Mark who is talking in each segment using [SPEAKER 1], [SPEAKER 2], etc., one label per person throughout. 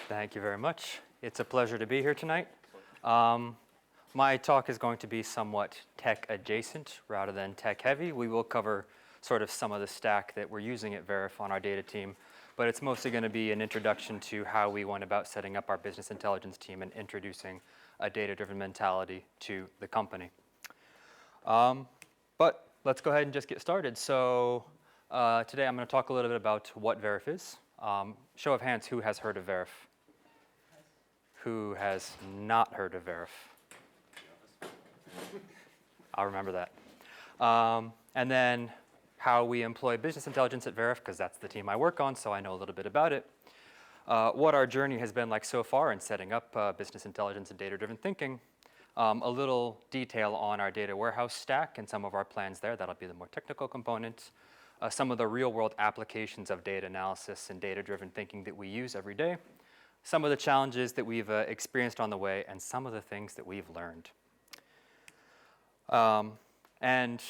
[SPEAKER 1] Thank you very much. It's a pleasure to be here tonight. My talk is going to be somewhat tech adjacent rather than tech heavy. We will cover sort of some of the stack that we're using at Veriff on our data team, but it's mostly going to be an introduction to how we went about setting up our business intelligence team and introducing a data-driven mentality to the company. But let's go ahead and just get started. So today I'm going to talk a little bit about what Veriff is. Show of hands, who has heard of Veriff? Who has not heard of Veriff? I'll remember that. And then how we employ business intelligence at Veriff, because that's the team I work on, so I know a little bit about it. What our journey has been like so far in setting up business intelligence and data-driven thinking. A little detail on our data warehouse stack and some of our plans there. That'll be the more technical component. Some of the real-world applications of data analysis and data-driven thinking that we use every day. Some of the challenges that we've experienced on the way, and some of the things that we've learned. And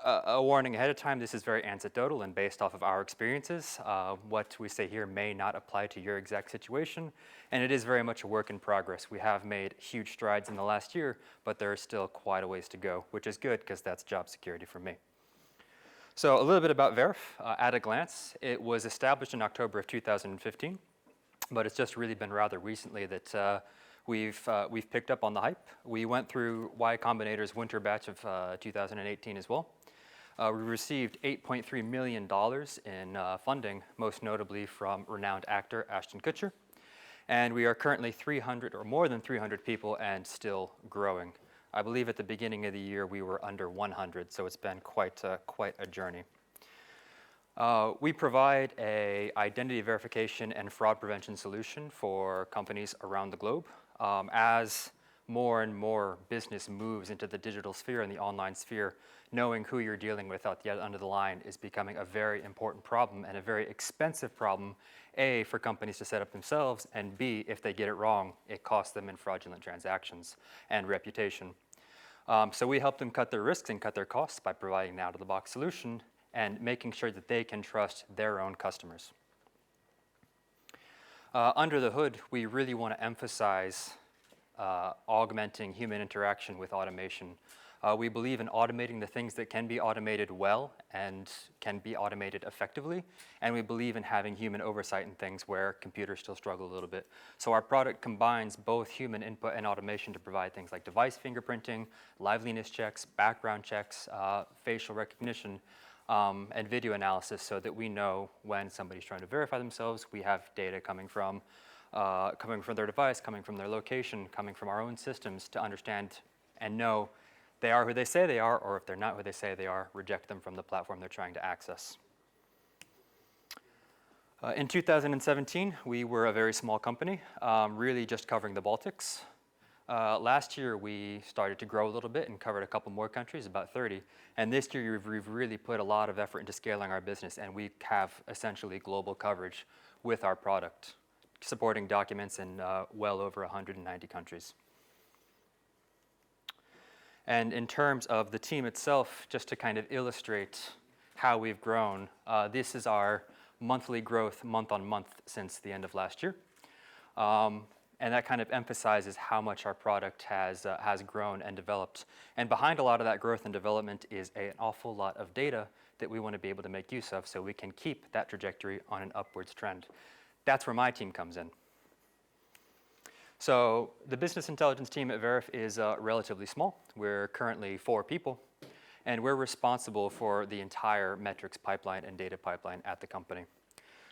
[SPEAKER 1] a warning ahead of time, this is very anecdotal and based off of our experiences. What we say here may not apply to your exact situation, and it is very much a work in progress. We have made huge strides in the last year, but there is still quite a ways to go, which is good because that's job security for me. So a little bit about Veriff at a glance. It was established in October of 2015, but it's just really been rather recently that we've picked up on the hype. We went through Y Combinator's winter batch of 2018 as well. We received $8.3 million in funding, most notably from renowned actor Ashton Kutcher. And we are currently 300 or more than 300 people and still growing. I believe at the beginning of the year we were under 100, so it's been quite a journey. We provide an identity verification and fraud prevention solution for companies around the globe. As more and more business moves into the digital sphere and the online sphere, knowing who you're dealing with out the end of the line is becoming a very important problem and a very expensive problem, A, for companies to set up themselves, and B, if they get it wrong, it costs them in fraudulent transactions and reputation. So we help them cut their risks and cut their costs by providing an out-of-the-box solution and making sure that they can trust their own customers. Under the hood, we really want to emphasize augmenting human interaction with automation. We believe in automating the things that can be automated well and can be automated effectively, and we believe in having human oversight in things where computers still struggle a little bit. So our product combines both human input and automation to provide things like device fingerprinting, liveliness checks, background checks, facial recognition, and video analysis so that we know when somebody's trying to verify themselves, we have data coming from their device, coming from their location, coming from our own systems to understand and know they are who they say they are, or if they're not who they say they are, reject them from the platform they're trying to access. In 2017, we were a very small company, really just covering the Baltics. Last year, we started to grow a little bit and covered a couple more countries, about 30. And this year, we've really put a lot of effort into scaling our business, and we have essentially global coverage with our product, supporting documents in well over 190 countries. And in terms of the team itself, just to kind of illustrate how we've grown, this is our monthly growth month on month since the end of last year. And that kind of emphasizes how much our product has grown and developed. And behind a lot of that growth and development is an awful lot of data that we want to be able to make use of so we can keep that trajectory on an upwards trend. That's where my team comes in. So the business intelligence team at Veriff is relatively small. We're currently 4 people, and we're responsible for the entire metrics pipeline and data pipeline at the company.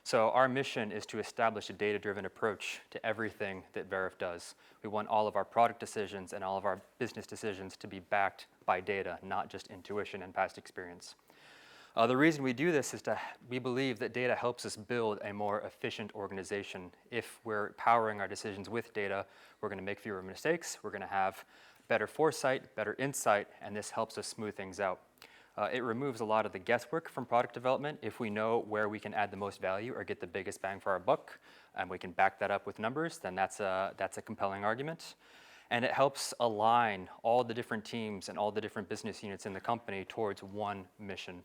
[SPEAKER 1] So our mission is to establish a data-driven approach to everything that Veriff does. We want all of our product decisions and all of our business decisions to be backed by data, not just intuition and past experience. The reason we do this is we believe that data helps us build a more efficient organization. If we're powering our decisions with data, we're going to make fewer mistakes, we're going to have better foresight, better insight, and this helps us smooth things out. It removes a lot of the guesswork from product development. If we know where we can add the most value or get the biggest bang for our buck, and we can back that up with numbers, then that's a compelling argument. And it helps align all the different teams and all the different business units in the company towards one mission.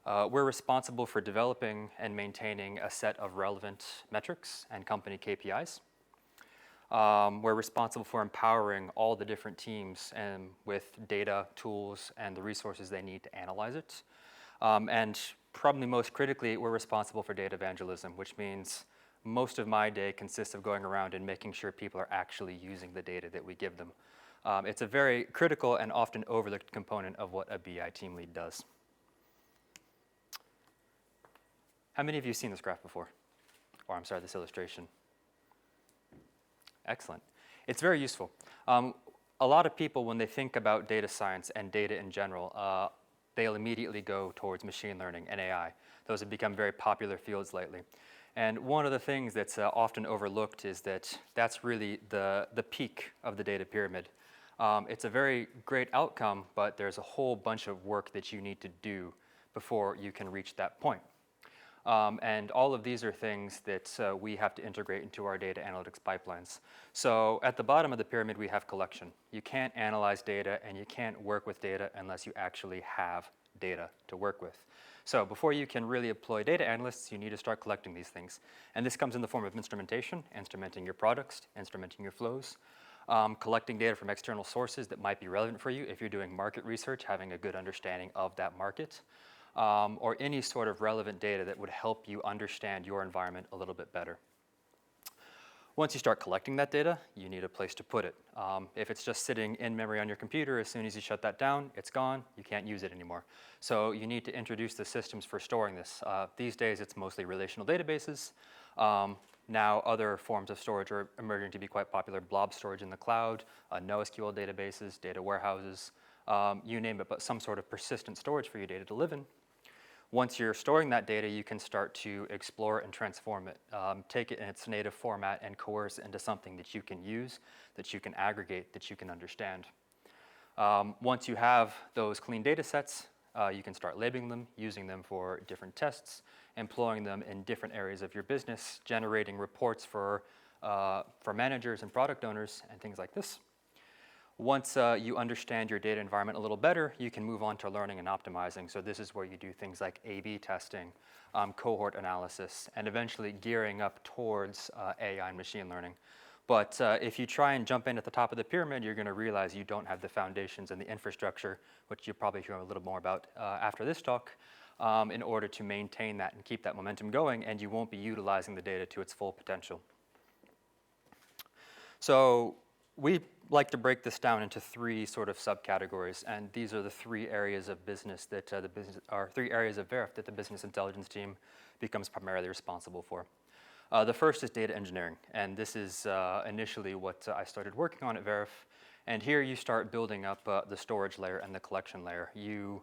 [SPEAKER 1] We're responsible for developing and maintaining a set of relevant metrics and company KPIs. We're responsible for empowering all the different teams with data, tools, and the resources they need to analyze it. And probably most critically, we're responsible for data evangelism, which means most of my day consists of going around and making sure people are actually using the data that we give them. It's a very critical and often overlooked component of what a BI team lead does. How many of you have seen this graph before? Or I'm sorry, this illustration. Excellent. It's very useful. A lot of people, when they think about data science and data in general, they'll immediately go towards machine learning and AI. Those have become very popular fields lately. And one of the things that's often overlooked is that that's really the peak of the data pyramid. It's a very great outcome, but there's a whole bunch of work that you need to do before you can reach that point. And all of these are things that we have to integrate into our data analytics pipelines. So at the bottom of the pyramid, we have collection. You can't analyze data and you can't work with data unless you actually have data to work with. So before you can really employ data analysts, you need to start collecting these things. And this comes in the form of instrumentation, instrumenting your products, instrumenting your flows, collecting data from external sources that might be relevant for you. If you're doing market research, having a good understanding of that market. Or any sort of relevant data that would help you understand your environment a little bit better. Once you start collecting that data, you need a place to put it. If it's just sitting in memory on your computer, as soon as you shut that down, it's gone, you can't use it anymore. So you need to introduce the systems for storing this. These days, it's mostly relational databases. Now other forms of storage are emerging to be quite popular: blob storage in the cloud, NoSQL databases, data warehouses, you name it, but some sort of persistent storage for your data to live in. Once you're storing that data, you can start to explore and transform it, take it in its native format and coerce it into something that you can use, that you can aggregate, that you can understand. Once you have those clean data sets, you can start labeling them, using them for different tests, employing them in different areas of your business, generating reports for managers and product owners and things like this. Once you understand your data environment a little better, you can move on to learning and optimizing. So this is where you do things like A/B testing, cohort analysis, and eventually gearing up towards AI and machine learning. But if you try and jump in at the top of the pyramid, you're going to realize you don't have the foundations and the infrastructure, which you'll probably hear a little more about after this talk, in order to maintain that and keep that momentum going, and you won't be utilizing the data to its full potential. So we like to break this down into three sort of subcategories, and these are the three areas of business that three areas of Veriff that the business intelligence team becomes primarily responsible for. The first is data engineering, and this is initially what I started working on at Veriff. And here you start building up the storage layer and the collection layer. You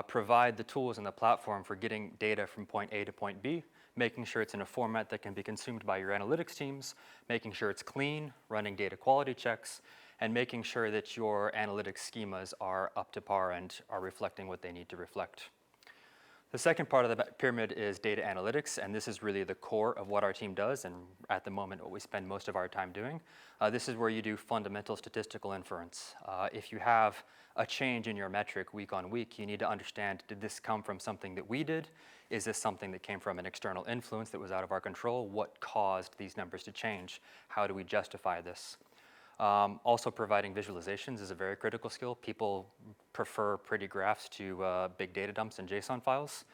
[SPEAKER 1] provide the tools and the platform for getting data from point A to point B, making sure it's in a format that can be consumed by your analytics teams, making sure it's clean, running data quality checks, and making sure that your analytics schemas are up to par and are reflecting what they need to reflect. The second part of the pyramid is data analytics, and this is really the core of what our team does, and at the moment what we spend most of our time doing. This is where you do fundamental statistical inference. If you have a change in your metric week on week, you need to understand, did this come from something that we did? Is this something that came from an external influence that was out of our control? What caused these numbers to change? How do we justify this? Also, providing visualizations is a very critical skill. People prefer pretty graphs to big data dumps and JSON files.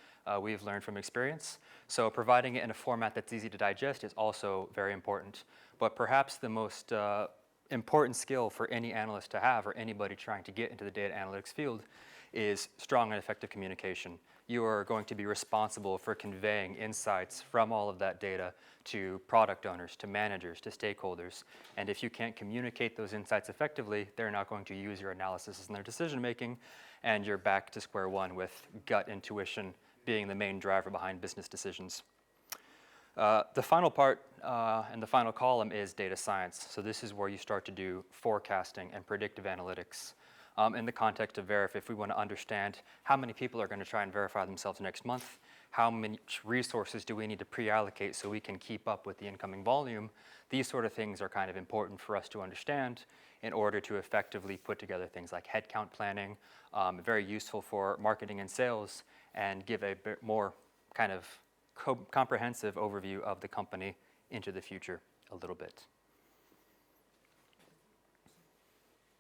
[SPEAKER 1] We've learned from experience. So providing it in a format that's easy to digest is also very important. But perhaps the most important skill for any analyst to have, or anybody trying to get into the data analytics field, is strong and effective communication. You are going to be responsible for conveying insights from all of that data to product owners, to managers, to stakeholders. And if you can't communicate those insights effectively, they're not going to use your analysis in their decision making, and you're back to square one with gut intuition being the main driver behind business decisions. The final part and the final column is data science. So this is where you start to do forecasting and predictive analytics. In the context of Veriff, if we want to understand how many people are going to try and verify themselves next month, how many resources do we need to pre-allocate so we can keep up with the incoming volume, these sort of things are kind of important for us to understand in order to effectively put together things like headcount planning, very useful for marketing and sales, and give a bit more kind of comprehensive overview of the company into the future a little bit.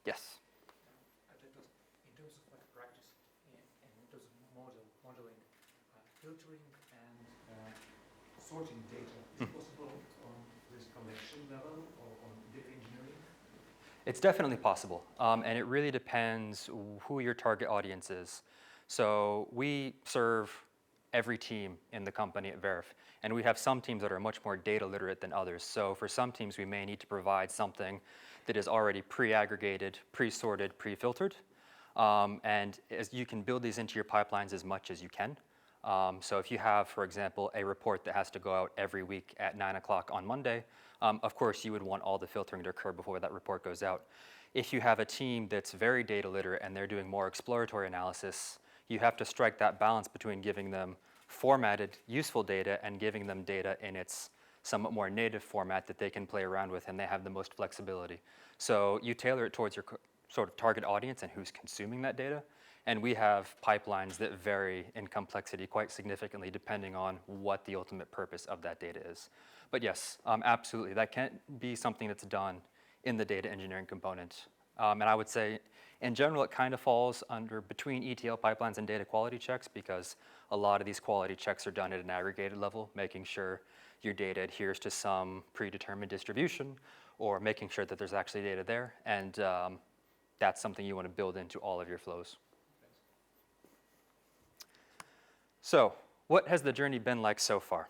[SPEAKER 1] Yes?
[SPEAKER 2] In terms of like practice, and in terms of modeling, filtering and sorting data, is it possible on this collection level or on data engineering?
[SPEAKER 1] It's definitely possible, and it really depends who your target audience is. So we serve every team in the company at Veriff, and we have some teams that are much more data literate than others. So for some teams, we may need to provide something that is already pre-aggregated, pre-sorted, pre-filtered, and as you can build these into your pipelines as much as you can. So if you have, for example, a report that has to go out every week at 9 o'clock on Monday, of course you would want all the filtering to occur before that report goes out. If you have a team that's very data literate and they're doing more exploratory analysis, you have to strike that balance between giving them formatted, useful data and giving them data in its somewhat more native format that they can play around with and they have the most flexibility. So you tailor it towards your sort of target audience and who's consuming that data. And we have pipelines that vary in complexity quite significantly depending on what the ultimate purpose of that data is. But yes, absolutely, that can be something that's done in the data engineering component. And I would say, in general, it kind of falls under between ETL pipelines and data quality checks because a lot of these quality checks are done at an aggregated level, making sure your data adheres to some predetermined distribution or making sure that there's actually data there. And that's something you want to build into all of your flows. So what has the journey been like so far?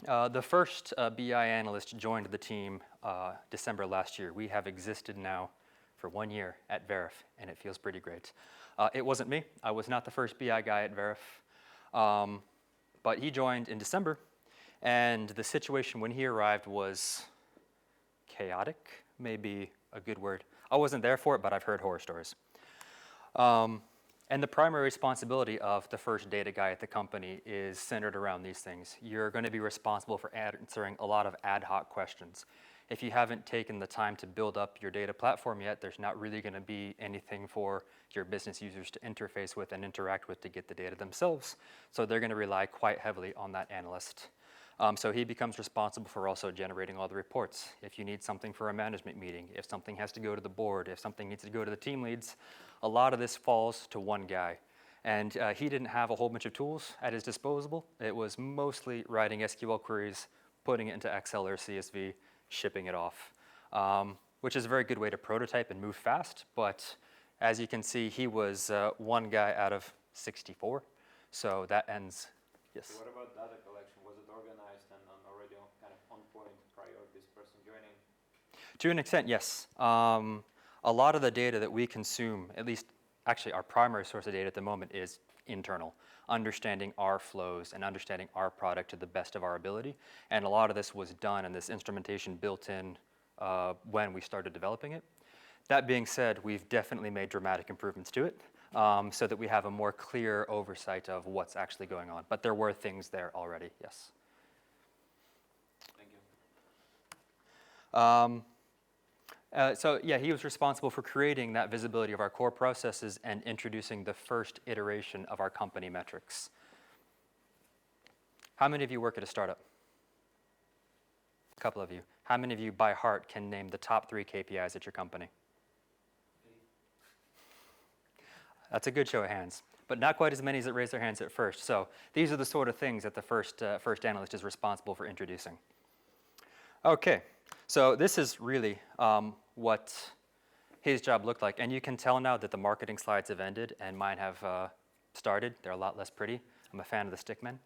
[SPEAKER 1] The first BI analyst joined the team December last year. We have existed now for 1 year at Veriff, and it feels pretty great. It wasn't me. I was not the first BI guy at Veriff, but he joined in December, and the situation when he arrived was chaotic, maybe a good word. I wasn't there for it, but I've heard horror stories. And the primary responsibility of the first data guy at the company is centered around these things. You're going to be responsible for answering a lot of ad hoc questions. If you haven't taken the time to build up your data platform yet, there's not really going to be anything for your business users to interface with and interact with to get the data themselves. So they're going to rely quite heavily on that analyst. So he becomes responsible for also generating all the reports. If you need something for a management meeting, if something has to go to the board, if something needs to go to the team leads, a lot of this falls to one guy. And he didn't have a whole bunch of tools at his disposal. It was mostly writing SQL queries, putting it into Excel or CSV, shipping it off, which is a very good way to prototype and move fast. But as you can see, he was one guy out of 64. So that ends, yes?
[SPEAKER 3] So what about data collection? Was it organized and already kind of on point prior to this person joining?
[SPEAKER 1] To an extent, yes. A lot of the data that we consume, at least actually our primary source of data at the moment is internal, understanding our flows and understanding our product to the best of our ability. And a lot of this was done and this instrumentation built in when we started developing it. That being said, we've definitely made dramatic improvements to it so that we have a more clear oversight of what's actually going on. But there were things there already, yes.
[SPEAKER 3] Thank you.
[SPEAKER 1] So yeah, he was responsible for creating that visibility of our core processes and introducing the first iteration of our company metrics. How many of you work at a startup? A couple of you. How many of you by heart can name the top 3 KPIs at your company? That's a good show of hands, but not quite as many that raised their hands at first. So these are the sort of things that the first analyst is responsible for introducing. Okay. So this is really what his job looked like. And you can tell now that the marketing slides have ended and mine have started. They're a lot less pretty. I'm a fan of the stickmen.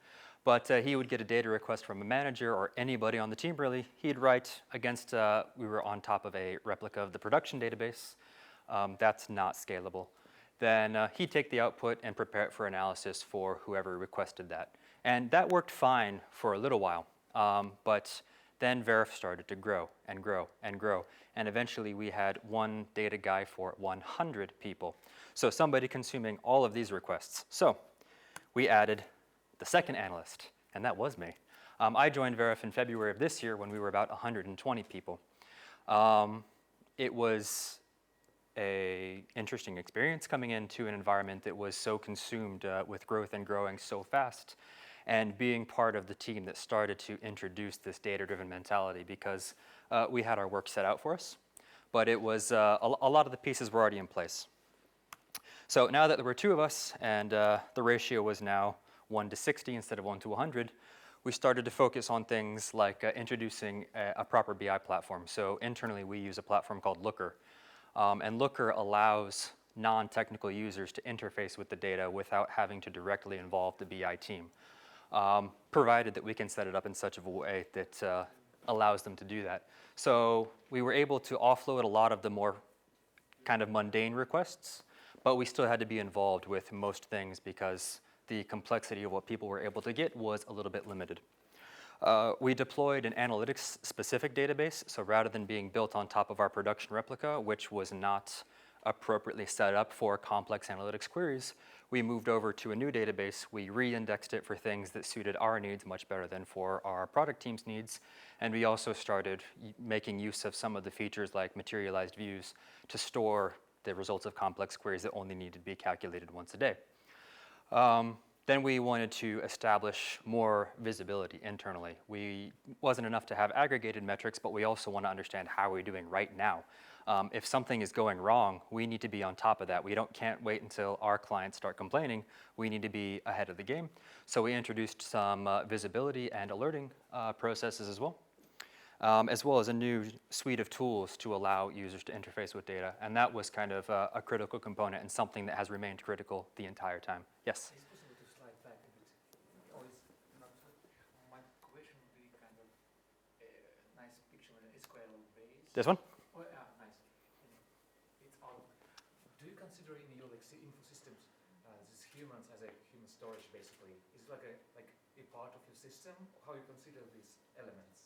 [SPEAKER 1] But he would get a data request from a manager or anybody on the team, really. He'd write against, we were on top of a replica of the production database. That's not scalable. Then he'd take the output and prepare it for analysis for whoever requested that. And that worked fine for a little while. But then Veriff started to grow and grow and grow. And eventually we had one data guy for 100 people. So somebody consuming all of these requests. So we added the second analyst, and that was me. I joined Veriff in February of this year when we were about 120 people. It was a interesting experience coming into an environment that was so consumed with growth and growing so fast, and being part of the team that started to introduce this data-driven mentality, because we had our work set out for us, but it was a lot of the pieces were already in place. So now that there were 2 of us, and the ratio was now 1 to 60 instead of 1 to 100, we started to focus on things like introducing a proper BI platform. So internally, we use a platform called Looker. And Looker allows non-technical users to interface with the data without having to directly involve the BI team, provided that we can set it up in such a way that allows them to do that. So we were able to offload a lot of the more kind of mundane requests, but we still had to be involved with most things because the complexity of what people were able to get was a little bit limited. We deployed an analytics-specific database, so rather than being built on top of our production replica, which was not appropriately set up for complex analytics queries, we moved over to a new database. We re-indexed it for things that suited our needs much better than for our product team's needs, and we also started making use of some of the features like materialized views to store the results of complex queries that only needed to be calculated once a day. Then we wanted to establish more visibility internally. Wasn't enough to have aggregated metrics, but we also want to understand how we're doing right now. If something is going wrong, we need to be on top of that. Can't wait until our clients start complaining. We need to be ahead of the game. So we introduced some visibility and alerting processes as well as a new suite of tools to allow users to interface with data. And that was kind of a critical component and something that has remained critical the entire time. Yes?
[SPEAKER 2] It's possible to slide back a bit. Always not. My question would be kind of a nice picture with an SQL base.
[SPEAKER 1] This one?
[SPEAKER 2] Oh, yeah, nice. It's out. Do you consider in your info systems these humans as a human storage basically? Is it like a part of your system? How you consider these elements?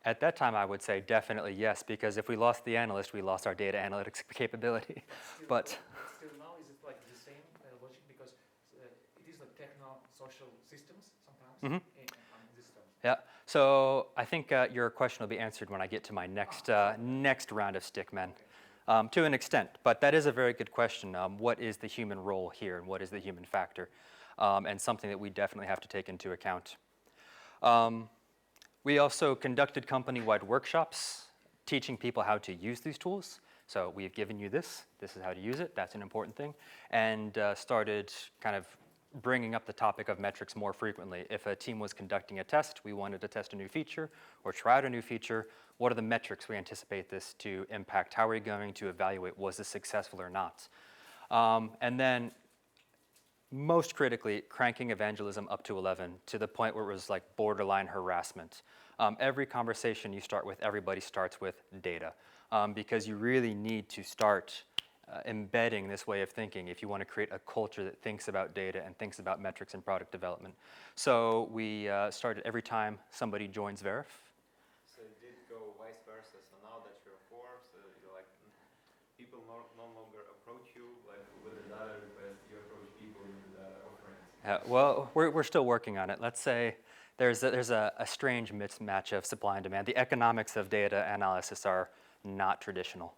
[SPEAKER 1] At that time, I would say definitely yes, because if we lost the analyst, we lost our data analytics capability. But
[SPEAKER 2] still now, is it like the same logic? Because it is like techno-social systems sometimes in this term.
[SPEAKER 1] Yeah, so I think your question will be answered when I get to my next round of stickmen, to an extent. But that is a very good question. What is the human role here, and what is the human factor? And something that we definitely have to take into account. We also conducted company-wide workshops teaching people how to use these tools. So we've given you this is how to use it, that's an important thing, and started kind of bringing up the topic of metrics more frequently. If a team was conducting a test, we wanted to test a new feature or try out a new feature, what are the metrics we anticipate this to impact? How are we going to evaluate, was this successful or not? And then most critically, cranking evangelism up to 11 to the point where it was like borderline harassment. Every conversation you start with, everybody starts with data, because you really need to start embedding this way of thinking if you want to create a culture that thinks about data and thinks about metrics and product development. So we started every time somebody joins Veriff.
[SPEAKER 3] So it did go vice versa. So now that you're 4, so you're like, people no longer approach you like with a data request. You approach people with the data offerings.
[SPEAKER 1] Well, we're still working on it. Let's say there's a strange mismatch of supply and demand. The economics of data analysis are not traditional.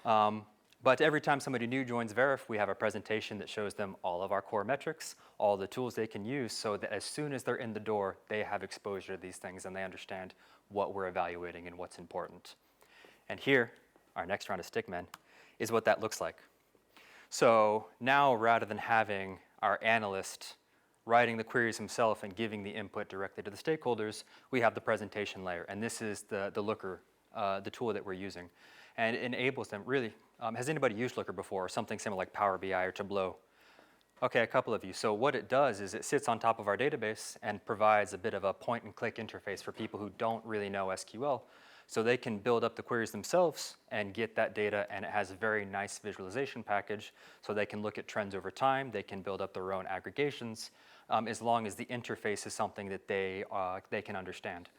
[SPEAKER 1] But every time somebody new joins Veriff, we have a presentation that shows them all of our core metrics, all the tools they can use, so that as soon as they're in the door, they have exposure to these things and they understand what we're evaluating and what's important. And here, our next round of stickmen, is what that looks like. So now, rather than having our analyst writing the queries himself and giving the input directly to the stakeholders, we have the presentation layer. And this is the Looker, the tool that we're using. And it enables them, really, has anybody used Looker before, or something similar like Power BI or Tableau? Okay, a couple of you. So what it does is it sits on top of our database and provides a bit of a point-and-click interface for people who don't really know SQL. So they can build up the queries themselves and get that data, and it has a very nice visualization package, so they can look at trends over time, they can build up their own aggregations, as long as the interface is something that they can understand.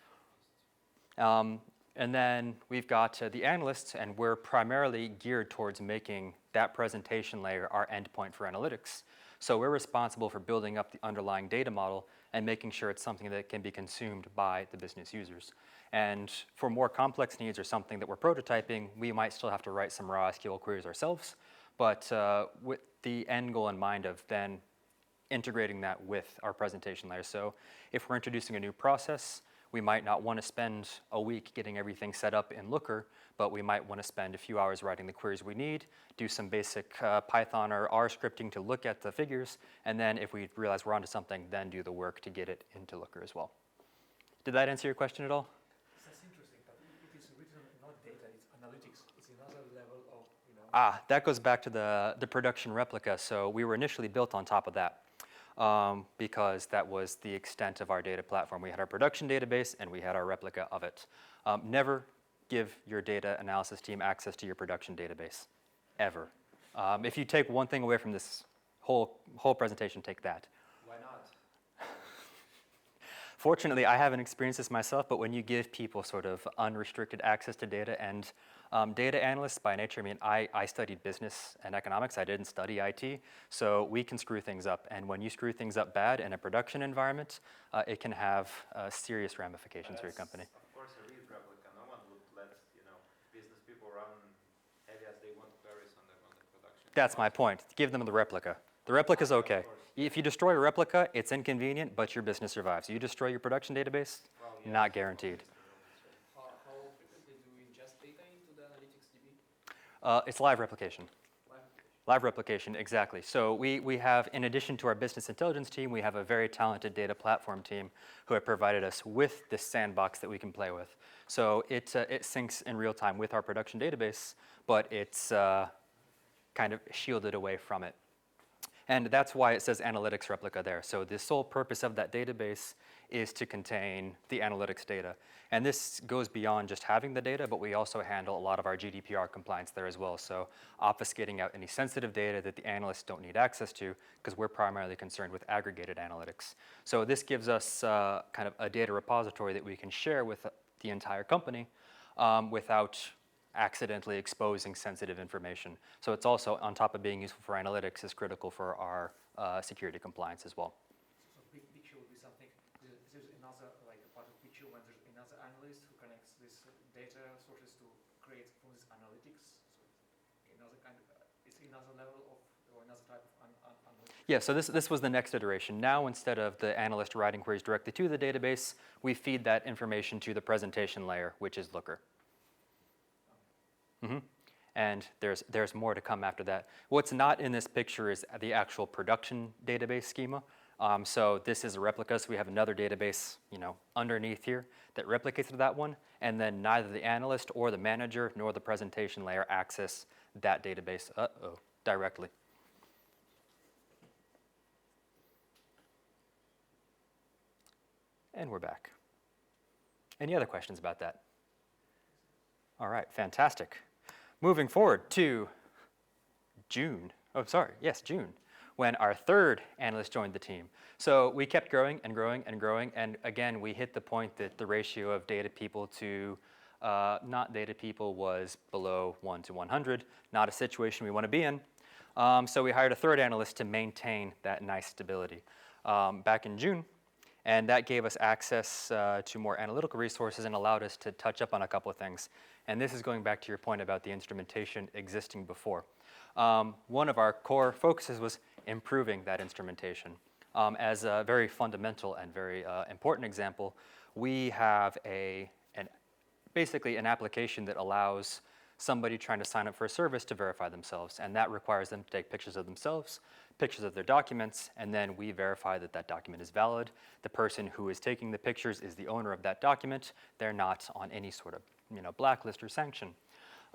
[SPEAKER 1] And then we've got the analysts, and we're primarily geared towards making that presentation layer our endpoint for analytics. So we're responsible for building up the underlying data model and making sure it's something that can be consumed by the business users. And for more complex needs or something that we're prototyping, we might still have to write some raw SQL queries ourselves, but with the end goal in mind of then integrating that with our presentation layer. So if we're introducing a new process, we might not want to spend a week getting everything set up in Looker, but we might want to spend a few hours writing the queries we need, do some basic Python or R scripting to look at the figures, and then if we realize we're onto something, then do the work to get it into Looker as well. Did that answer your question at all?
[SPEAKER 2] That's interesting, but it is written not data, it's analytics. It's another level of,
[SPEAKER 1] That goes back to the production replica. So we were initially built on top of that. Because that was the extent of our data platform. We had our production database and we had our replica of it. Never give your data analysis team access to your production database, ever. If you take one thing away from this whole presentation, take that.
[SPEAKER 3] Why not?
[SPEAKER 1] Fortunately, I haven't experienced this myself, but when you give people sort of unrestricted access to data, and data analysts by nature, I mean, I studied business and economics, I didn't study IT, so we can screw things up. And when you screw things up bad in a production environment, it can have serious ramifications for your company.
[SPEAKER 3] Of course, a read replica. No one would let business people run heavy as they want queries on the production.
[SPEAKER 1] That's my point. Give them the replica. The replica's okay. If you destroy a replica, it's inconvenient, but your business survives. You destroy your production database, not guaranteed.
[SPEAKER 4] How frequently do you ingest data into the analytics DB?
[SPEAKER 1] It's live replication. Live replication, exactly. So we have, in addition to our business intelligence team, we have a very talented data platform team who have provided us with this sandbox that we can play with. So it syncs in real time with our production database, but it's kind of shielded away from it. And that's why it says analytics replica there. So the sole purpose of that database is to contain the analytics data. And this goes beyond just having the data, but we also handle a lot of our GDPR compliance there as well. So obfuscating out any sensitive data that the analysts don't need access to, because we're primarily concerned with aggregated analytics. So this gives us kind of a data repository that we can share with the entire company without accidentally exposing sensitive information. So it's also, on top of being useful for analytics, is critical for our security compliance as well.
[SPEAKER 2] So big picture would be something, there's another, like a part of picture when there's another analyst who connects this data sources to create from this analytics. So another kind of, it's another level of, or another type of analytics.
[SPEAKER 1] Yeah, so this was the next iteration. Now, instead of the analyst writing queries directly to the database, we feed that information to the presentation layer, which is Looker. And there's more to come after that. What's not in this picture is the actual production database schema. So this is a replica, so we have another database, underneath here that replicates to that one, and then neither the analyst or the manager nor the presentation layer access that database directly. And we're back. Any other questions about that? All right, fantastic. Moving forward to June, when our third analyst joined the team. So we kept growing and growing and growing, and again, we hit the point that the ratio of data people to not data people was below 1 to 100, not a situation we want to be in. So we hired a third analyst to maintain that nice stability back in June, and that gave us access to more analytical resources and allowed us to touch up on a couple of things. And this is going back to your point about the instrumentation existing before. One of our core focuses was improving that instrumentation. As a very fundamental and very important example, we have basically an application that allows somebody trying to sign up for a service to verify themselves, and that requires them to take pictures of themselves, pictures of their documents, and then we verify that that document is valid. The person who is taking the pictures is the owner of that document. They're not on any sort of blacklist or sanction.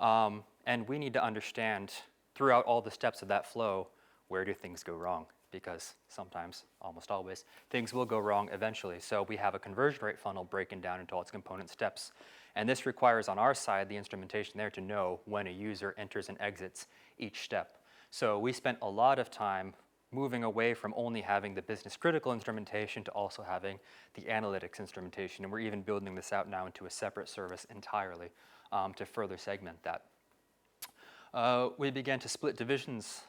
[SPEAKER 1] And we need to understand throughout all the steps of that flow, where do things go wrong? Because sometimes, almost always, things will go wrong eventually. So we have a conversion rate funnel breaking down into all its component steps. And this requires on our side, the instrumentation there to know when a user enters and exits each step. So we spent a lot of time moving away from only having the business critical instrumentation to also having the analytics instrumentation. And we're even building this out now into a separate service entirely to further segment that. We began to split divisions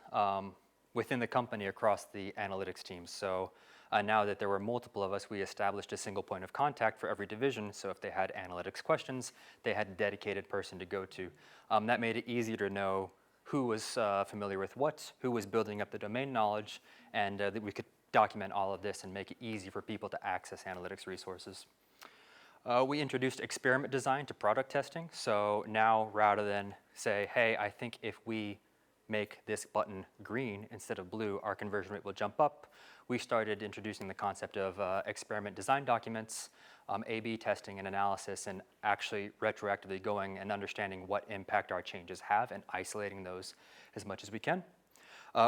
[SPEAKER 1] within the company across the analytics teams. So Now that there were multiple of us, we established a single point of contact for every division. So if they had analytics questions, they had a dedicated person to go to. That made it easier to know who was familiar with what, who was building up the domain knowledge, and that we could document all of this and make it easy for people to access analytics resources. We introduced experiment design to product testing. So now rather than say, hey, I think if we make this button green instead of blue, our conversion rate will jump up, we started introducing the concept of experiment design documents, A/B testing and analysis, and actually retroactively going and understanding what impact our changes have and isolating those as much as we can.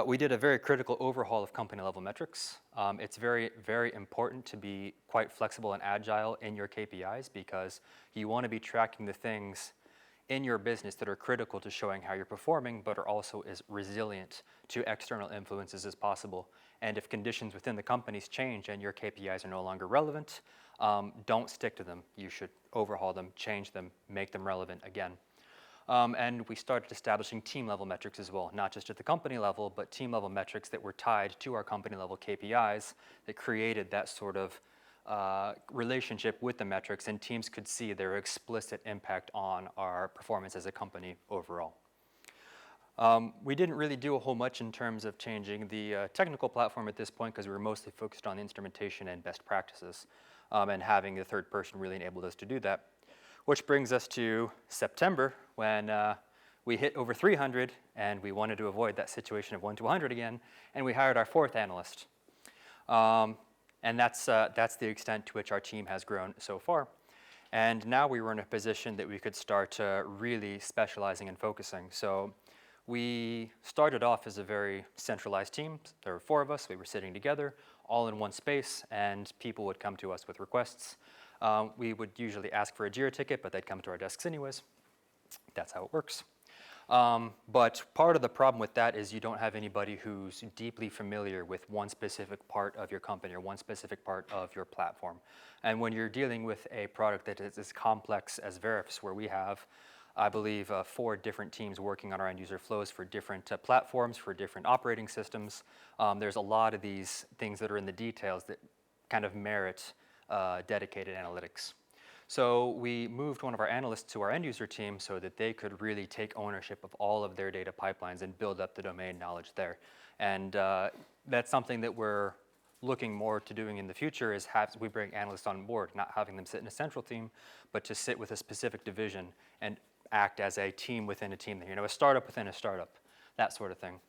[SPEAKER 1] We did a very critical overhaul of company-level metrics. It's very, very important to be quite flexible and agile in your KPIs because you want to be tracking the things in your business that are critical to showing how you're performing, but are also as resilient to external influences as possible. And if conditions within the companies change and your KPIs are no longer relevant, don't stick to them. You should overhaul them, change them, make them relevant again. And we started establishing team-level metrics as well, not just at the company level, but team-level metrics that were tied to our company-level KPIs that created that sort of relationship with the metrics, and teams could see their explicit impact on our performance as a company overall. We didn't really do a whole much in terms of changing the technical platform at this point because we were mostly focused on instrumentation and best practices, and having the third person really enabled us to do that. Which brings us to September when we hit over 300 and we wanted to avoid that situation of 1 to 100 again, and we hired our 4th analyst. And that's the extent to which our team has grown so far. And now we were in a position that we could start really specializing and focusing. So we started off as a very centralized team. There were 4 of us. We were sitting together, all in one space, and people would come to us with requests. We would usually ask for a JIRA ticket, but they'd come to our desks anyways. That's how it works. But part of the problem with that is you don't have anybody who's deeply familiar with one specific part of your company or one specific part of your platform. And when you're dealing with a product that is as complex as Veriff's, where we have, I believe, 4 different teams working on our end-user flows for different platforms, for different operating systems, there's a lot of these things that are in the details that kind of merit dedicated analytics. So we moved one of our analysts to our end-user team so that they could really take ownership of all of their data pipelines and build up the domain knowledge there. And that's something that we're looking more to doing in the future is we bring analysts on board, not having them sit in a central team, but to sit with a specific division and act as a team within a team, a startup within a startup, that sort of thing.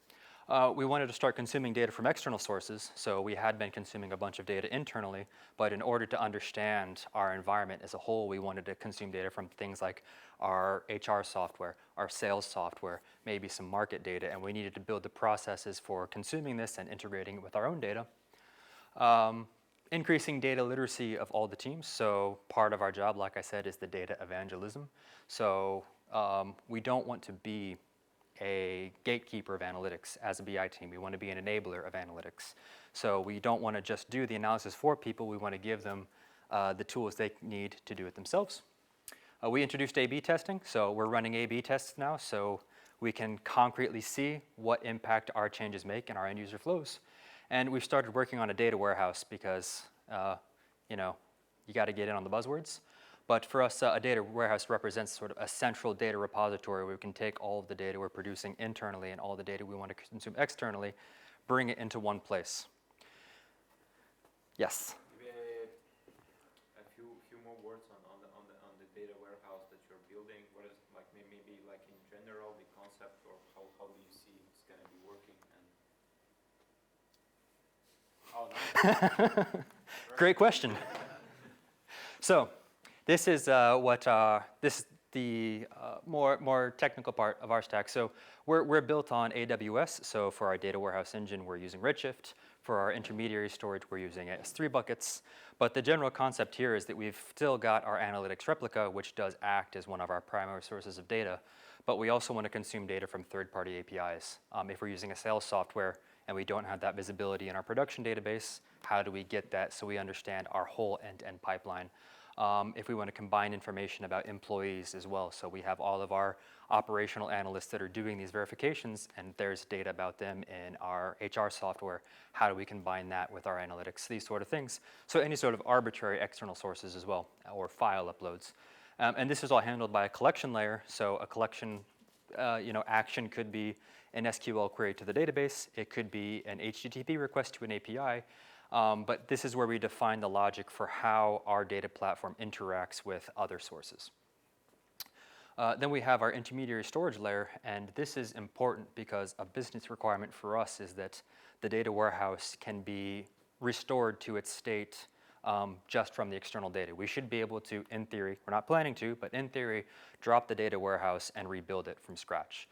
[SPEAKER 1] We wanted to start consuming data from external sources, so we had been consuming a bunch of data internally, but in order to understand our environment as a whole, we wanted to consume data from things like our HR software, our sales software, maybe some market data, and we needed to build the processes for consuming this and integrating it with our own data. Increasing data literacy of all the teams, so part of our job, like I said, is the data evangelism. So we don't want to be a gatekeeper of analytics as a BI team. We want to be an enabler of analytics. So we don't want to just do the analysis for people. We want to give them the tools they need to do it themselves. We introduced A/B testing. So we're running A/B tests now so we can concretely see what impact our changes make in our end user flows. And we've started working on a data warehouse because, you got to get in on the buzzwords. But for us, a data warehouse represents sort of a central data repository where we can take all of the data we're producing internally and all the data we want to consume externally, bring it into one place. Yes?
[SPEAKER 3] Maybe a few more words on the data warehouse that you're building. What is maybe in general the concept, or how do you see it's going to be working? And
[SPEAKER 1] Great question. So this is this is the more technical part of our stack. So we're built on AWS. So for our data warehouse engine, we're using Redshift. For our intermediary storage, we're using S3 buckets. But the general concept here is that we've still got our analytics replica, which does act as one of our primary sources of data. But we also want to consume data from third-party APIs. If we're using a sales software and we don't have that visibility in our production database, how do we get that so we understand our whole end-to-end pipeline? if we want to combine information about employees as well. So we have all of our operational analysts that are doing these verifications, and there's data about them in our HR software. How do we combine that with our analytics? These sort of things. So any sort of arbitrary external sources as well, or file uploads. And this is all handled by a collection layer. So a collection action could be an SQL query to the database. It could be an HTTP request to an API. But this is where we define the logic for how our data platform interacts with other sources. Then we have our intermediary storage layer, and this is important because a business requirement for us is that the data warehouse can be restored to its state just from the external data. We should be able to, in theory, we're not planning to, but in theory, drop the data warehouse and rebuild it from scratch.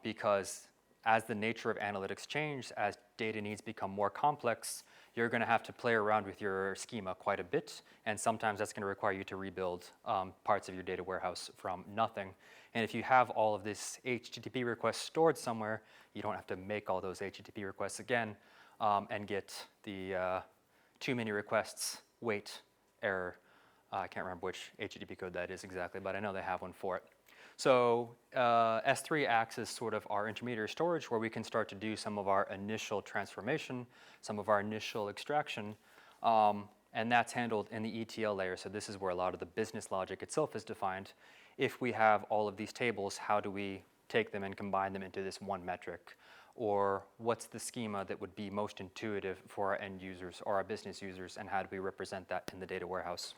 [SPEAKER 1] Because as the nature of analytics change, as data needs become more complex, you're going to have to play around with your schema quite a bit, and sometimes that's going to require you to rebuild parts of your data warehouse from nothing. And if you have all of this HTTP requests stored somewhere, you don't have to make all those HTTP requests again and get the too many requests, wait, error. I can't remember which HTTP code that is exactly, but I know they have one for it. So S3 acts as sort of our intermediary storage where we can start to do some of our initial transformation, some of our initial extraction, and that's handled in the ETL layer. So this is where a lot of the business logic itself is defined. If we have all of these tables, how do we take them and combine them into this one metric? Or what's the schema that would be most intuitive for our end users or our business users, and how do we represent that in the data warehouse?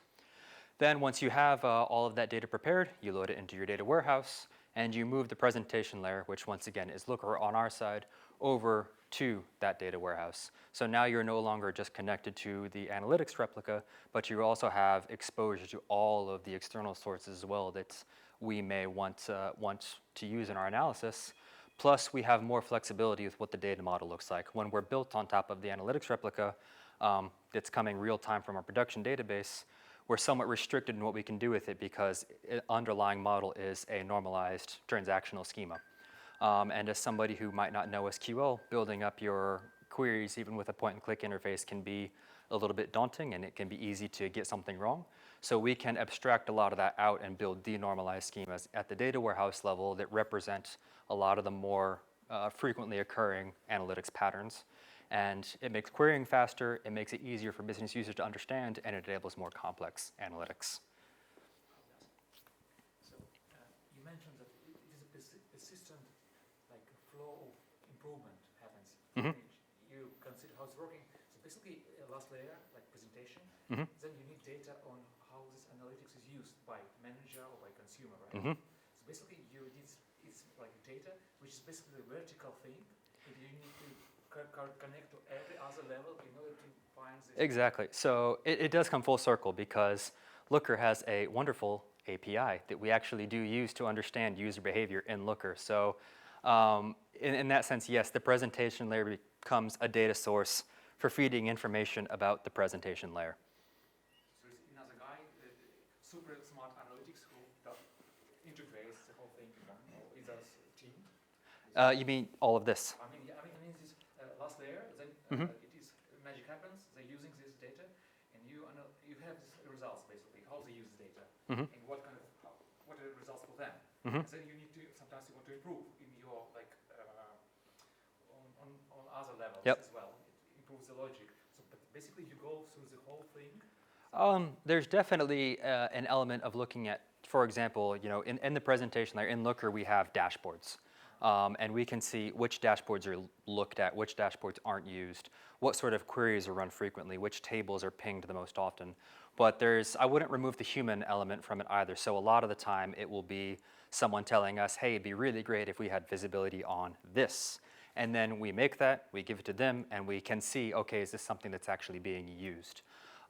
[SPEAKER 1] Then once you have all of that data prepared, you load it into your data warehouse, and you move the presentation layer, which once again is Looker on our side, over to that data warehouse. So now you're no longer just connected to the analytics replica, but you also have exposure to all of the external sources as well that we may want to use in our analysis. Plus, we have more flexibility with what the data model looks like. When we're built on top of the analytics replica that's coming real time from our production database, we're somewhat restricted in what we can do with it because the underlying model is a normalized transactional schema. And as somebody who might not know SQL, building up your queries, even with a point-and-click interface, can be a little bit daunting, and it can be easy to get something wrong. So we can abstract a lot of that out and build denormalized schemas at the data warehouse level that represent a lot of the more frequently occurring analytics patterns. And it makes querying faster, it makes it easier for business users to understand, and it enables more complex analytics.
[SPEAKER 2] So you mentioned that it is a persistent flow of improvement happens.
[SPEAKER 1] Mm-hmm.
[SPEAKER 2] You consider how it's working. So basically, last layer, like presentation,
[SPEAKER 1] Mm-hmm.
[SPEAKER 2] then you need data on how this analytics is used by manager or by consumer, right?
[SPEAKER 1] Mm-hmm.
[SPEAKER 2] So basically, it's like data, which is basically a vertical thing, and you need to connect to every other level in order to find this.
[SPEAKER 1] Exactly. So it does come full circle because Looker has a wonderful API that we actually do use to understand user behavior in Looker. So in that sense, yes, the presentation layer becomes a data source for feeding information about the presentation layer.
[SPEAKER 2] So it's another guy, super smart analytics who integrates the whole thing in one, or is that a team?
[SPEAKER 1] You mean all of this?
[SPEAKER 2] I mean this last layer, then
[SPEAKER 1] Mm-hmm.
[SPEAKER 2] it is magic happens. They're using this data, and you have these results basically how they use the data,
[SPEAKER 1] Mm-hmm.
[SPEAKER 2] and what are the results for them.
[SPEAKER 1] Mm-hmm.
[SPEAKER 2] And then you need to sometimes you want to improve in your on other levels.
[SPEAKER 1] Yep.
[SPEAKER 2] As well. It improves the logic. So, but basically you go through the whole thing.
[SPEAKER 1] There's definitely an element of looking at, for example, in the presentation layer, in Looker, we have dashboards. And we can see which dashboards are looked at, which dashboards aren't used, what sort of queries are run frequently, which tables are pinged the most often. But I wouldn't remove the human element from it either. So a lot of the time, it will be someone telling us, hey, it'd be really great if we had visibility on this. And then we make that, we give it to them, and we can see, okay, is this something that's actually being used?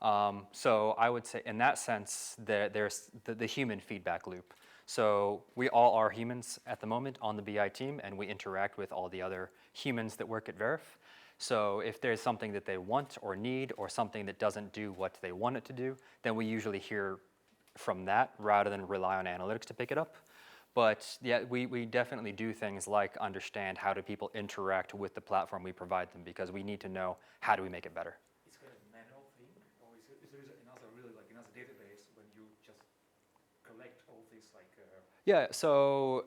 [SPEAKER 1] So I would say in that sense, there's the human feedback loop. So we all are humans at the moment on the BI team, and we interact with all the other humans that work at Veriff. So if there's something that they want or need or something that doesn't do what they want it to do, then we usually hear from that rather than rely on analytics to pick it up. But yeah, we definitely do things like understand how do people interact with the platform we provide them, because we need to know how do we make it better.
[SPEAKER 2] It's kind of manual thing, or is there another really another database all this like?
[SPEAKER 1] Yeah, so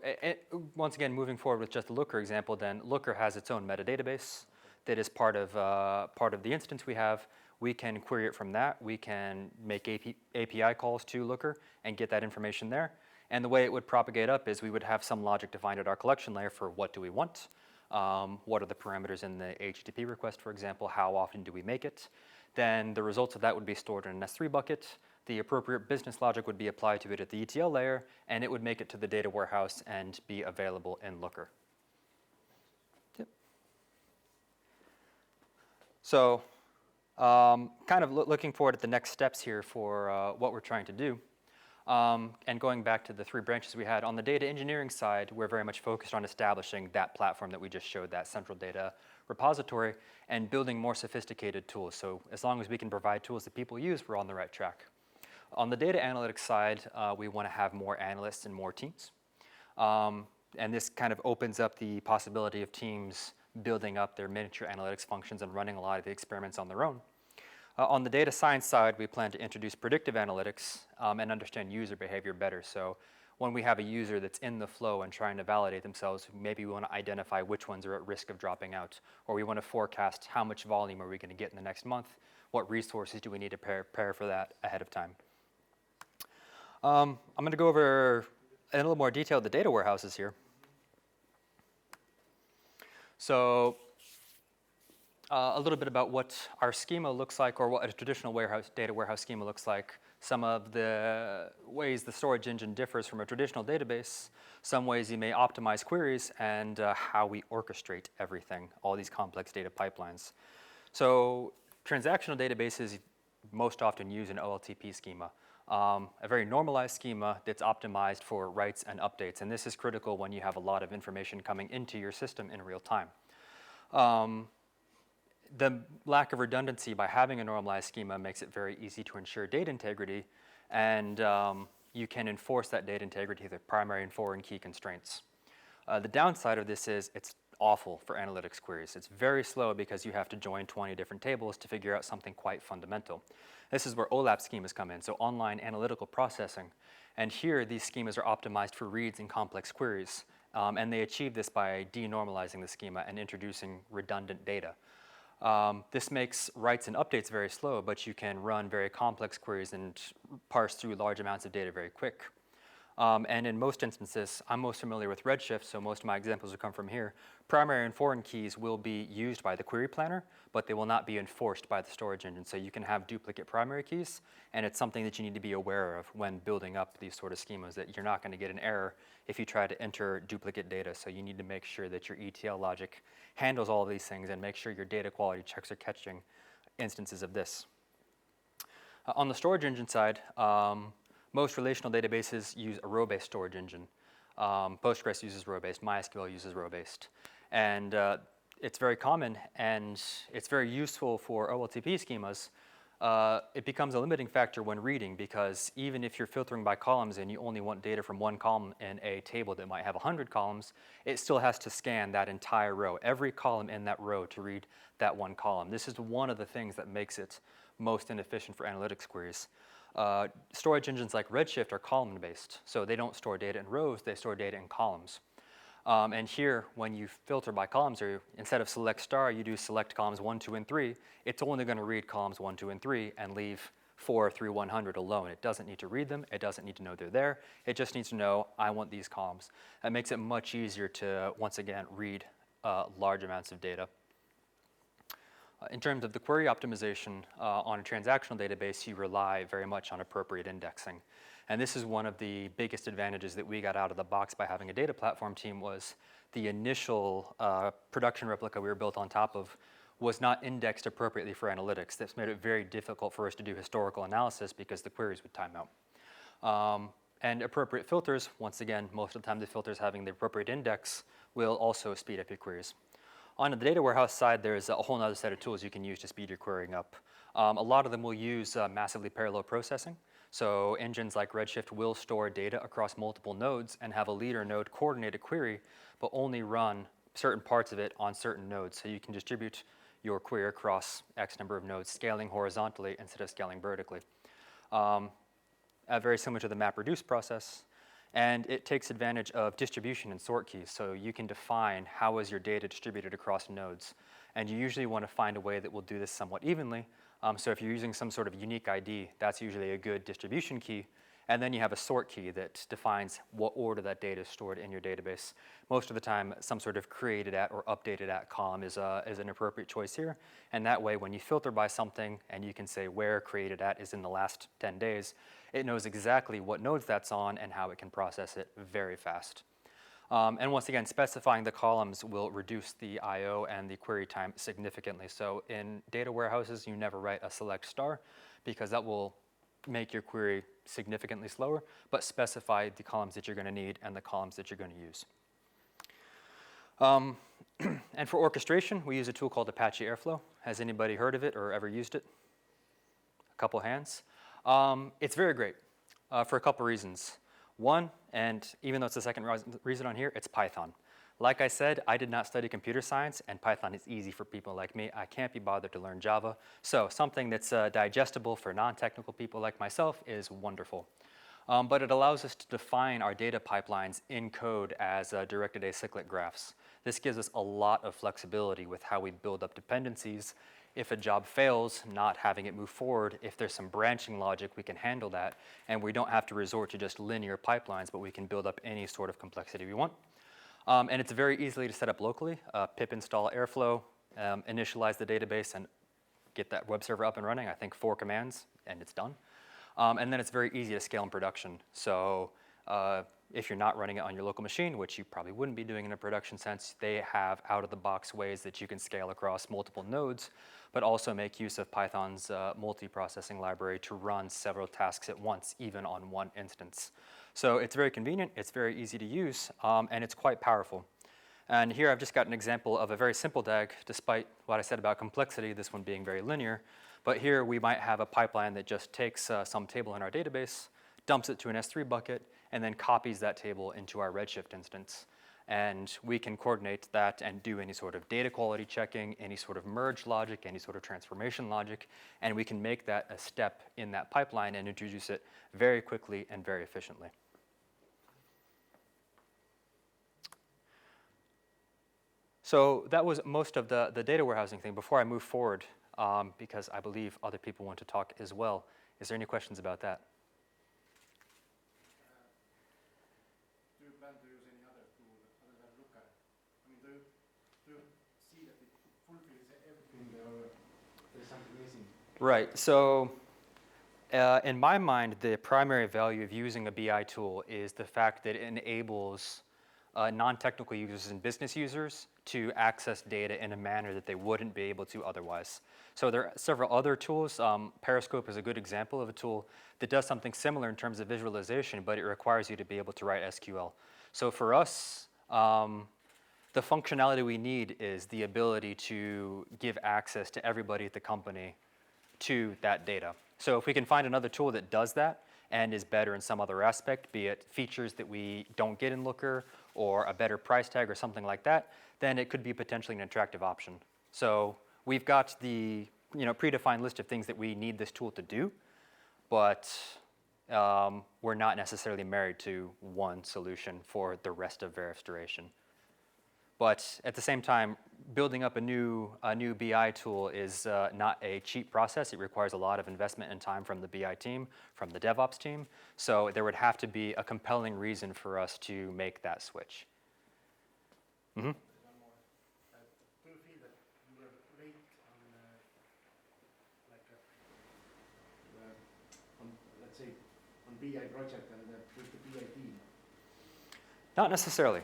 [SPEAKER 1] once again, moving forward with just the Looker example, then Looker has its own metadatabase that is part of the instance we have. We can query it from that. We can make API calls to Looker and get that information there. And the way it would propagate up is we would have some logic defined at our collection layer for what do we want, what are the parameters in the HTTP request, for example, how often do we make it. Then the results of that would be stored in an S3 bucket. The appropriate business logic would be applied to it at the ETL layer, and it would make it to the data warehouse and be available in Looker. Yep. So kind of looking forward at the next steps here for what we're trying to do. And going back to the 3 branches we had, on the data engineering side, we're very much focused on establishing that platform that we just showed, that central data repository, and building more sophisticated tools. So as long as we can provide tools that people use, we're on the right track. On the data analytics side, we want to have more analysts and more teams. And this kind of opens up the possibility of teams building up their miniature analytics functions and running a lot of the experiments on their own. On the data science side, we plan to introduce predictive analytics and understand user behavior better. So when we have a user that's in the flow and trying to validate themselves, maybe we want to identify which ones are at risk of dropping out, or we want to forecast how much volume are we going to get in the next month, what resources do we need to prepare for that ahead of time. I'm going to go over in a little more detail the data warehouses here. So a little bit about what our schema looks like, or what a traditional data warehouse schema looks like. Some of the ways the storage engine differs from a traditional database, some ways you may optimize queries, and how we orchestrate everything, all these complex data pipelines. So transactional databases most often use an OLTP schema, a very normalized schema that's optimized for writes and updates. And this is critical when you have a lot of information coming into your system in real time. The lack of redundancy by having a normalized schema makes it very easy to ensure data integrity, and you can enforce that data integrity through primary and foreign key constraints. The downside of this is it's awful for analytics queries. It's very slow because you have to join 20 different tables to figure out something quite fundamental. This is where OLAP schemas come in, so online analytical processing. And here, these schemas are optimized for reads and complex queries. And they achieve this by denormalizing the schema and introducing redundant data. This makes writes and updates very slow, but you can run very complex queries and parse through large amounts of data very quick. And in most instances, I'm most familiar with Redshift, so most of my examples will come from here. Primary and foreign keys will be used by the query planner, but they will not be enforced by the storage engine. So you can have duplicate primary keys, and it's something that you need to be aware of when building up these sort of schemas, that you're not going to get an error if you try to enter duplicate data. So you need to make sure that your ETL logic handles all of these things and make sure your data quality checks are catching instances of this. On the storage engine side, most relational databases use a row-based storage engine. Postgres uses row-based, MySQL uses row-based. And it's very common, and it's very useful for OLTP schemas. It becomes a limiting factor when reading, because even if you're filtering by columns and you only want data from one column in a table that might have 100 columns, it still has to scan that entire row, every column in that row, to read that one column. This is one of the things that makes it most inefficient for analytics queries. Storage engines like Redshift are column-based, so they don't store data in rows, they store data in columns. And here, when you filter by columns, or instead of select star, you do select columns 1, 2, and 3, it's only going to read columns 1, 2, and 3 and leave 4 through 100 alone. It doesn't need to read them, it doesn't need to know they're there, it just needs to know, I want these columns. That makes it much easier to, once again, read large amounts of data. In terms of the query optimization, on a transactional database, you rely very much on appropriate indexing. And this is one of the biggest advantages that we got out of the box by having a data platform team. Was the initial production replica we were built on top of was not indexed appropriately for analytics. This made it very difficult for us to do historical analysis because the queries would time out. And appropriate filters, once again, most of the time the filters having the appropriate index will also speed up your queries. On the data warehouse side, there's a whole other set of tools you can use to speed your querying up. A lot of them will use massively parallel processing. So engines like Redshift will store data across multiple nodes and have a leader node coordinate a query, but only run certain parts of it on certain nodes. So you can distribute your query across X number of nodes, scaling horizontally instead of scaling vertically. Very similar to the MapReduce process. And it takes advantage of distribution and sort keys. So you can define how is your data distributed across nodes. And you usually want to find a way that will do this somewhat evenly. So if you're using some sort of unique ID, that's usually a good distribution key. And then you have a sort key that defines what order that data is stored in your database. Most of the time, some sort of created at or updated at column is an appropriate choice here. And that way, when you filter by something and you can say where created at is in the last 10 days, it knows exactly what nodes that's on and how it can process it very fast. And once again, specifying the columns will reduce the I/O and the query time significantly. So in data warehouses, you never write a select star because that will make your query significantly slower, but specify the columns that you're going to need and the columns that you're going to use. And for orchestration, we use a tool called Apache Airflow. Has anybody heard of it or ever used it? A couple hands. It's very great for a couple reasons. One, and even though it's the second reason on here, it's Python. Like I said, I did not study computer science, and Python is easy for people like me. I can't be bothered to learn Java. So something that's digestible for non-technical people like myself is wonderful. But it allows us to define our data pipelines in code as directed acyclic graphs. This gives us a lot of flexibility with how we build up dependencies. If a job fails, not having it move forward, if there's some branching logic, we can handle that. And we don't have to resort to just linear pipelines, but we can build up any sort of complexity we want. And it's very easily to set up locally. Pip install Airflow, initialize the database, and get that web server up and running. I think 4 commands, and it's done. And then it's very easy to scale in production. So if you're not running it on your local machine, which you probably wouldn't be doing in a production sense, they have out-of-the-box ways that you can scale across multiple nodes, but also make use of Python's multi-processing library to run several tasks at once, even on one instance. So it's very convenient, it's very easy to use, and it's quite powerful. And here I've just got an example of a very simple DAG, despite what I said about complexity, this one being very linear. But here we might have a pipeline that just takes some table in our database, dumps it to an S3 bucket, and then copies that table into our Redshift instance. And we can coordinate that and do any sort of data quality checking, any sort of merge logic, any sort of transformation logic, and we can make that a step in that pipeline and introduce it very quickly and very efficiently. So that was most of the data warehousing thing. Before I move forward, because I believe other people want to talk as well, is there any questions about that?
[SPEAKER 5] Do you plan to use any other tool other than Looker? I mean, do you see that it fulfills everything or there's something missing?
[SPEAKER 1] Right. So in my mind, the primary value of using a BI tool is the fact that it enables non-technical users and business users to access data in a manner that they wouldn't be able to otherwise. So there are several other tools. Periscope is a good example of a tool that does something similar in terms of visualization, but it requires you to be able to write SQL. So for us, the functionality we need is the ability to give access to everybody at the company to that data. So if we can find another tool that does that and is better in some other aspect, be it features that we don't get in Looker or a better price tag or something like that, then it could be potentially an attractive option. So we've got the predefined list of things that we need this tool to do, but we're not necessarily married to one solution for the rest of Veriff's duration. But at the same time, building up a new BI tool is not a cheap process. It requires a lot of investment and time from the BI team, from the DevOps team. So there would have to be a compelling reason for us to make that switch. Mm-hmm.
[SPEAKER 5] One more. Do you feel that you were late on, let's say, on BI project and with the BI team?
[SPEAKER 1] Not necessarily.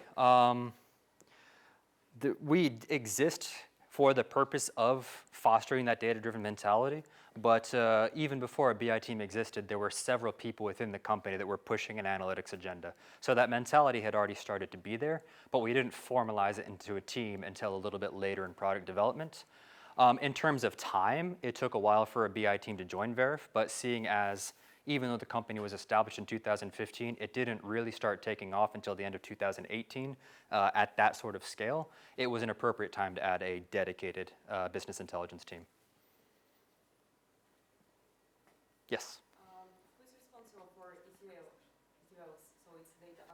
[SPEAKER 1] We exist for the purpose of fostering that data-driven mentality, but even before a BI team existed, there were several people within the company that were pushing an analytics agenda. So that mentality had already started to be there, but we didn't formalize it into a team until a little bit later in product development. In terms of time, it took a while for a BI team to join Veriff, but seeing as even though the company was established in 2015, it didn't really start taking off until the end of 2018 at that sort of scale. It was an appropriate time to add a dedicated business intelligence team. Yes?
[SPEAKER 6] Who's responsible for ETLs? So it's data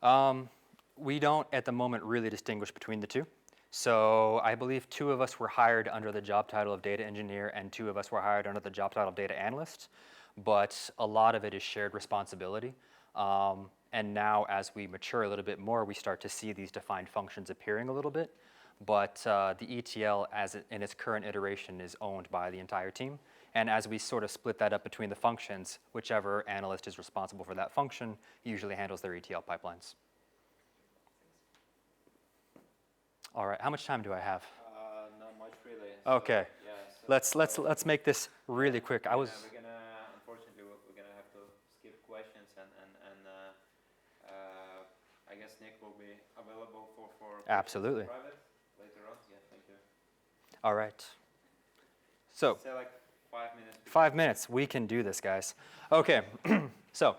[SPEAKER 1] We don't, at the moment, really distinguish between the two. So I believe 2 of us were hired under the job title of data engineer and 2 of us were hired under the job title of data analyst. But a lot of it is shared responsibility. And now as we mature a little bit more, we start to see these defined functions appearing a little bit. But the ETL in its current iteration is owned by the entire team. And as we sort of split that up between the functions, whichever analyst is responsible for that function usually handles their ETL pipelines. All right, how much time do I have?
[SPEAKER 3] Not much really.
[SPEAKER 1] Okay,
[SPEAKER 3] So, yeah,
[SPEAKER 1] let's make this really quick.
[SPEAKER 3] We're gonna unfortunately we're gonna have to skip questions and I guess Nick will be available for
[SPEAKER 1] Absolutely.
[SPEAKER 3] private later on. Yeah, thank you.
[SPEAKER 1] All right. So
[SPEAKER 3] Say like 5 minutes.
[SPEAKER 1] 5 minutes, we can do this, guys. Okay, so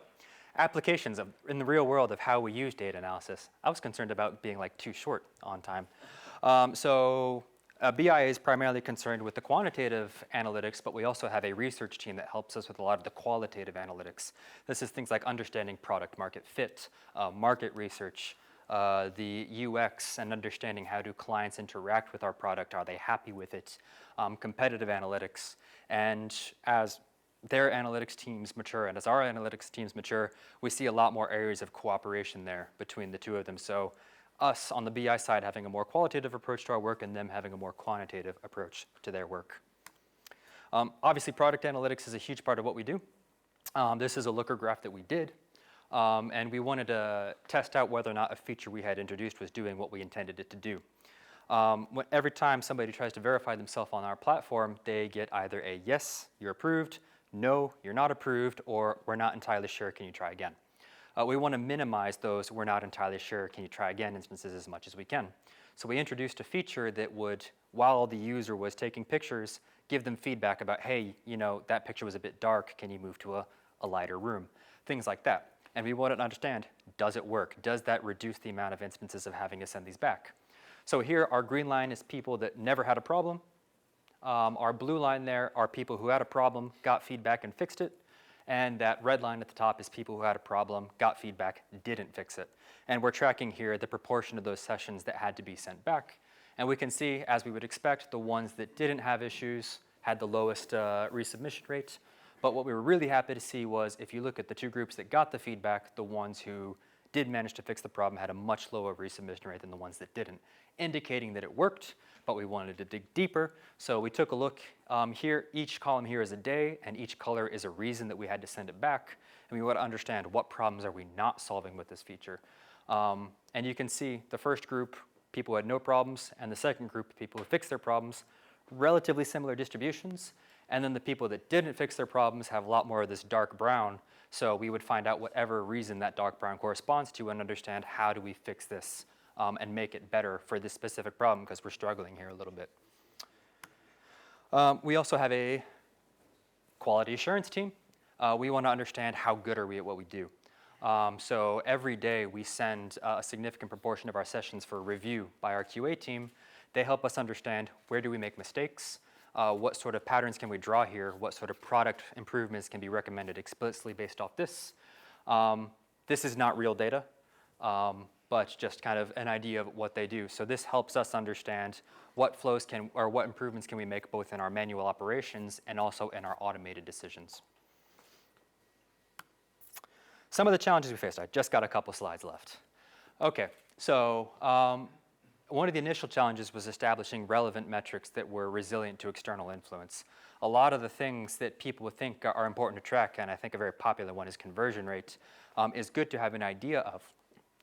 [SPEAKER 1] applications in the real world of how we use data analysis. I was concerned about being like too short on time. BI is primarily concerned with the quantitative analytics, but we also have a research team that helps us with a lot of the qualitative analytics. This is things like understanding product market fit, market research, the UX, and understanding how do clients interact with our product, are they happy with it, competitive analytics. And as their analytics teams mature and as our analytics teams mature, we see a lot more areas of cooperation there between the 2 of them. So us on the BI side having a more qualitative approach to our work and them having a more quantitative approach to their work. Obviously, product analytics is a huge part of what we do. This is a looker graph that we did. And we wanted to test out whether or not a feature we had introduced was doing what we intended it to do. Every time somebody tries to verify themselves on our platform, they get either a yes, you're approved, no, you're not approved, or we're not entirely sure, can you try again? We want to minimize those we're not entirely sure, can you try again instances as much as we can. So we introduced a feature that would, while the user was taking pictures, give them feedback about, hey, you know, that picture was a bit dark, can you move to a lighter room? Things like that. And we wanted to understand, does it work? Does that reduce the amount of instances of having to send these back? So here, our green line is people that never had a problem. Our blue line there are people who had a problem, got feedback, and fixed it. And that red line at the top is people who had a problem, got feedback, didn't fix it. And we're tracking here the proportion of those sessions that had to be sent back. And we can see, as we would expect, the ones that didn't have issues had the lowest resubmission rate. But what we were really happy to see was, if you look at the 2 groups that got the feedback, the ones who did manage to fix the problem had a much lower resubmission rate than the ones that didn't, indicating that it worked, but we wanted to dig deeper. So we took a look here. Each column here is a day, and each color is a reason that we had to send it back. And we want to understand what problems are we not solving with this feature. And you can see the first group, people who had no problems, and the second group, people who fixed their problems, relatively similar distributions. And then the people that didn't fix their problems have a lot more of this dark brown. So we would find out whatever reason that dark brown corresponds to and understand how do we fix this and make it better for this specific problem, because we're struggling here a little bit. We also have a quality assurance team. We want to understand how good are we at what we do. So every day we send a significant proportion of our sessions for review by our QA team. They help us understand where do we make mistakes, what sort of patterns can we draw here, what sort of product improvements can be recommended explicitly based off this. This is not real data, but just kind of an idea of what they do. So this helps us understand what flows can, or what improvements can we make both in our manual operations and also in our automated decisions. Some of the challenges we faced. I just got a couple slides left. Okay, so one of the initial challenges was establishing relevant metrics that were resilient to external influence. A lot of the things that people would think are important to track, and I think a very popular one is conversion rate, is good to have an idea of.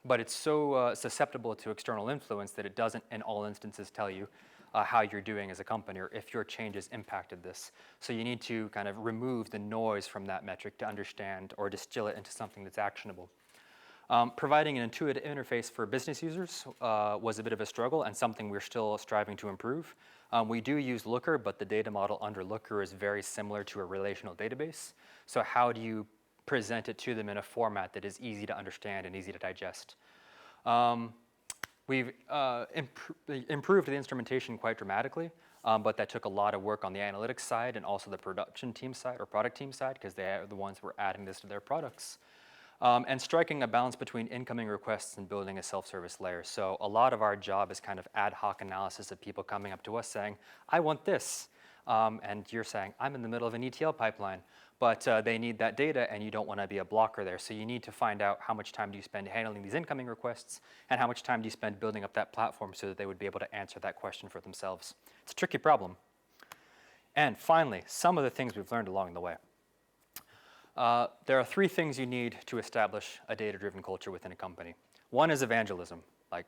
[SPEAKER 1] But it's so susceptible to external influence that it doesn't in all instances tell you how you're doing as a company or if your changes impacted this. So you need to kind of remove the noise from that metric to understand or distill it into something that's actionable. Providing an intuitive interface for business users was a bit of a struggle and something we're still striving to improve. We do use Looker, but the data model under Looker is very similar to a relational database. So how do you present it to them in a format that is easy to understand and easy to digest? We've improved the instrumentation quite dramatically, but that took a lot of work on the analytics side and also the production team side or product team side, because they are the ones who are adding this to their products. And striking a balance between incoming requests and building a self-service layer. So a lot of our job is kind of ad hoc analysis of people coming up to us saying, I want this. And you're saying, I'm in the middle of an ETL pipeline. But they need that data, and you don't want to be a blocker there. So you need to find out how much time do you spend handling these incoming requests, and how much time do you spend building up that platform so that they would be able to answer that question for themselves. It's a tricky problem. And finally, some of the things we've learned along the way. There are 3 things you need to establish a data-driven culture within a company. One is evangelism, like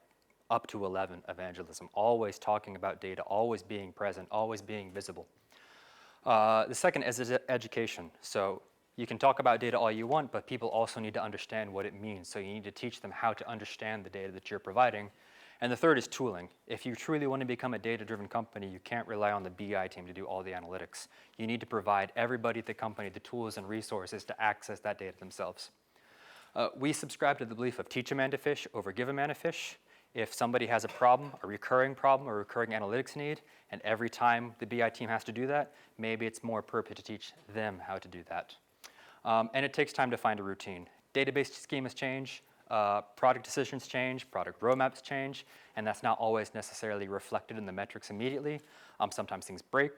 [SPEAKER 1] up to 11 evangelism, always talking about data, always being present, always being visible. The second is education. So you can talk about data all you want, but people also need to understand what it means. So you need to teach them how to understand the data that you're providing. And the third is tooling. If you truly want to become a data-driven company, you can't rely on the BI team to do all the analytics. You need to provide everybody at the company the tools and resources to access that data themselves. We subscribe to the belief of teach a man to fish over give a man a fish. If somebody has a problem, a recurring analytics need, and every time the BI team has to do that, maybe it's more appropriate to teach them how to do that. And it takes time to find a routine. Database schemas change, product decisions change, product roadmaps change, and that's not always necessarily reflected in the metrics immediately. Sometimes things break,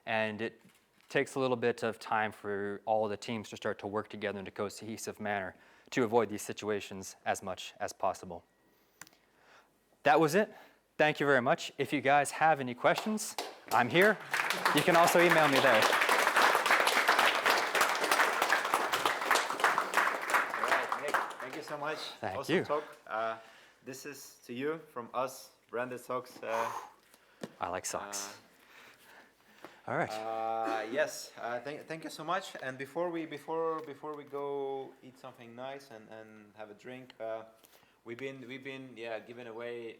[SPEAKER 1] and it takes a little bit of time for all the teams to start to work together in a cohesive manner to avoid these situations as much as possible. That was it. Thank you very much. If you guys have any questions, I'm here. You can also email me there.
[SPEAKER 3] All right, Nick, thank you so much.
[SPEAKER 1] Thank
[SPEAKER 3] awesome
[SPEAKER 1] you.
[SPEAKER 3] Talk. This is to you from us, Branded Socks.
[SPEAKER 1] I like socks. All right.
[SPEAKER 3] Yes, thank you so much. And before we go eat something nice and have a drink, we've been giving away.